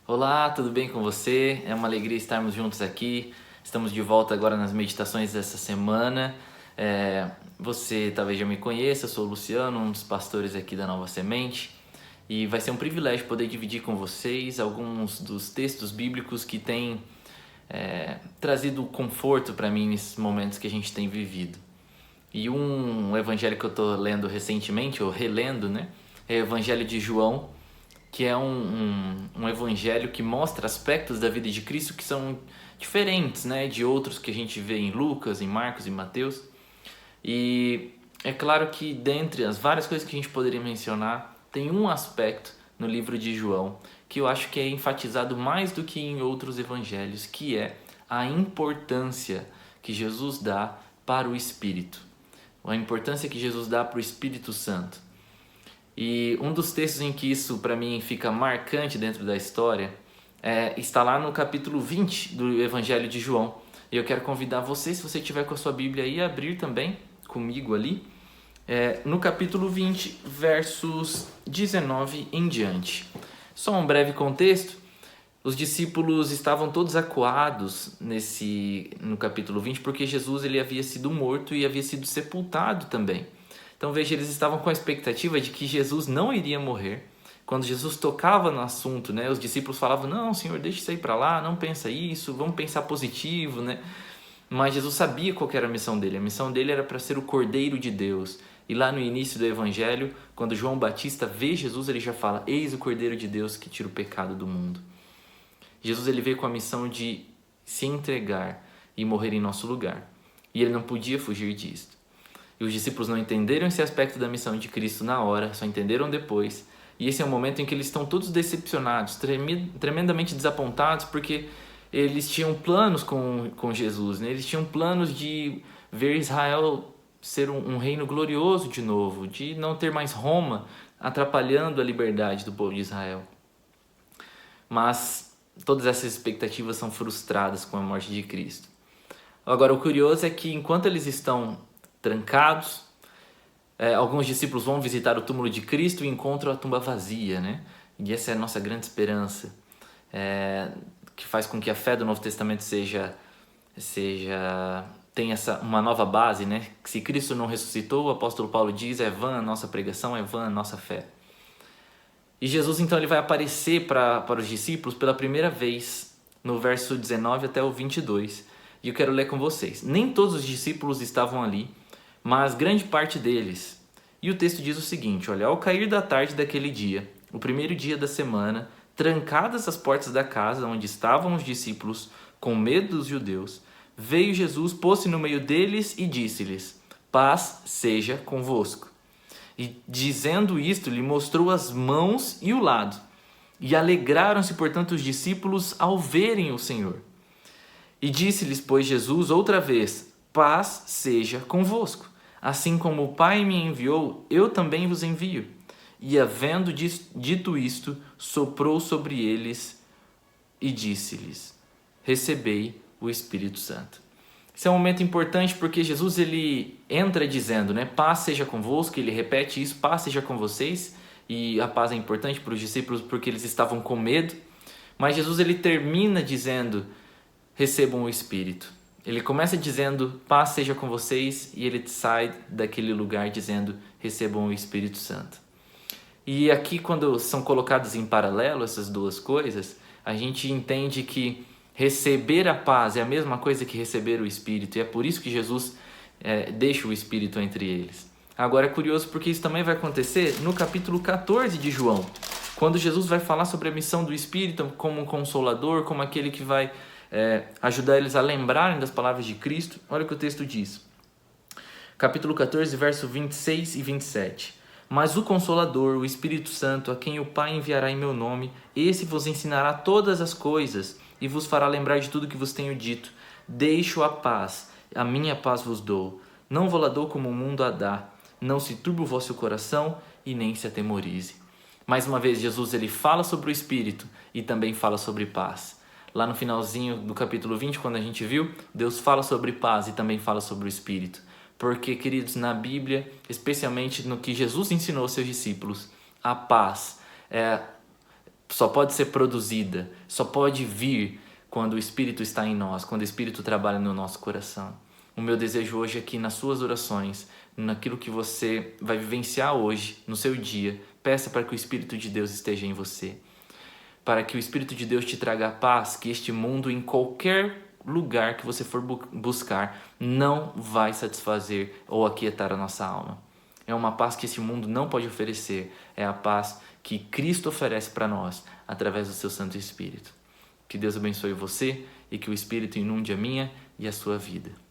Olá, tudo bem com você? É uma alegria estarmos juntos aqui. Estamos de volta agora nas meditações dessa semana. Você talvez já me conheça, eu sou o Luciano, um dos pastores aqui da Nova Semente. E vai ser um privilégio poder dividir com vocês alguns dos textos bíblicos que têm trazido conforto para mim nesses momentos que a gente tem vivido. E um evangelho que eu estou lendo recentemente, ou relendo, né? É o Evangelho de João, que é um evangelho que mostra aspectos da vida de Cristo que são diferentes, né, de outros que a gente vê em Lucas, em Marcos e Mateus. E é claro que dentre as várias coisas que a gente poderia mencionar, tem um aspecto no livro de João que eu acho que é enfatizado mais do que em outros evangelhos, que é a importância que Jesus dá para o Espírito. A importância que Jesus dá para o Espírito Santo. E um dos textos em que isso para mim fica marcante dentro da história está lá no capítulo 20 do Evangelho de João. E eu quero convidar você, se você tiver com a sua Bíblia aí, a abrir também comigo ali. No capítulo 20, versos 19 em diante. Só um breve contexto. Os discípulos estavam todos acuados no capítulo 20 porque Jesus ele havia sido morto e havia sido sepultado também. Então veja, eles estavam com a expectativa de que Jesus não iria morrer. Quando Jesus tocava no assunto, né, os discípulos falavam, não, Senhor, deixa isso aí para lá, não pensa isso, vamos pensar positivo, né? Mas Jesus sabia qual era a missão dele. A missão dele era para ser o Cordeiro de Deus. E lá no início do Evangelho, quando João Batista vê Jesus, ele já fala, eis o Cordeiro de Deus que tira o pecado do mundo. Jesus ele veio com a missão de se entregar e morrer em nosso lugar. E ele não podia fugir disso. E os discípulos não entenderam esse aspecto da missão de Cristo na hora, só entenderam depois. E esse é o momento em que eles estão todos decepcionados, tremendamente desapontados, porque eles tinham planos com Jesus, né? Eles tinham planos de ver Israel ser um reino glorioso de novo, de não ter mais Roma atrapalhando a liberdade do povo de Israel. Mas todas essas expectativas são frustradas com a morte de Cristo. Agora, o curioso é que enquanto eles estão trancados, alguns discípulos vão visitar o túmulo de Cristo e encontram a tumba vazia, né? E essa é a nossa grande esperança, que faz com que a fé do Novo Testamento tenha uma nova base, né? Que se Cristo não ressuscitou, o apóstolo Paulo diz, é vã a nossa pregação, é vã a nossa fé. E Jesus então ele vai aparecer para os discípulos pela primeira vez no verso 19 até o 22. E eu quero ler com vocês. Nem todos os discípulos estavam ali, mas grande parte deles. E o texto diz o seguinte, olha, ao cair da tarde daquele dia, o primeiro dia da semana, trancadas as portas da casa onde estavam os discípulos, com medo dos judeus, veio Jesus, pôs-se no meio deles e disse-lhes, paz seja convosco. E dizendo isto, lhe mostrou as mãos e o lado. E alegraram-se, portanto, os discípulos ao verem o Senhor. E disse-lhes, pois, Jesus outra vez, paz seja convosco. Assim como o Pai me enviou, eu também vos envio. E havendo dito isto, soprou sobre eles e disse-lhes, recebei o Espírito Santo. Esse é um momento importante porque Jesus ele entra dizendo, né, paz seja convosco, ele repete isso, paz seja com vocês, e a paz é importante para os discípulos porque eles estavam com medo, mas Jesus ele termina dizendo, recebam o Espírito. Ele começa dizendo, paz seja com vocês, e ele sai daquele lugar dizendo, recebam o Espírito Santo. E aqui quando são colocadas em paralelo essas duas coisas, a gente entende que receber a paz é a mesma coisa que receber o Espírito, e é por isso que Jesus deixa o Espírito entre eles. Agora é curioso porque isso também vai acontecer no capítulo 14 de João, quando Jesus vai falar sobre a missão do Espírito como um consolador, como aquele que vai ajudar eles a lembrarem das palavras de Cristo. Olha o que o texto diz. Capítulo 14, verso 26 e 27. Mas o Consolador, o Espírito Santo, a quem o Pai enviará em meu nome, esse vos ensinará todas as coisas e vos fará lembrar de tudo que vos tenho dito. Deixo a paz, a minha paz vos dou. Não vou lá dou como o mundo a dá. Não se turbe o vosso coração e nem se atemorize. Mais uma vez, Jesus ele fala sobre o Espírito e também fala sobre paz. Lá no finalzinho do capítulo 20, quando a gente viu, Deus fala sobre paz e também fala sobre o Espírito. Porque, queridos, na Bíblia, especialmente no que Jesus ensinou aos seus discípulos, a paz só pode ser produzida, só pode vir quando o Espírito está em nós, quando o Espírito trabalha no nosso coração. O meu desejo hoje é que nas suas orações, naquilo que você vai vivenciar hoje, no seu dia, peça para que o Espírito de Deus esteja em você. Para que o Espírito de Deus te traga a paz que este mundo, em qualquer lugar que você for buscar, não vai satisfazer ou aquietar a nossa alma. É uma paz que esse mundo não pode oferecer. É a paz que Cristo oferece para nós através do seu Santo Espírito. Que Deus abençoe você e que o Espírito inunde a minha e a sua vida.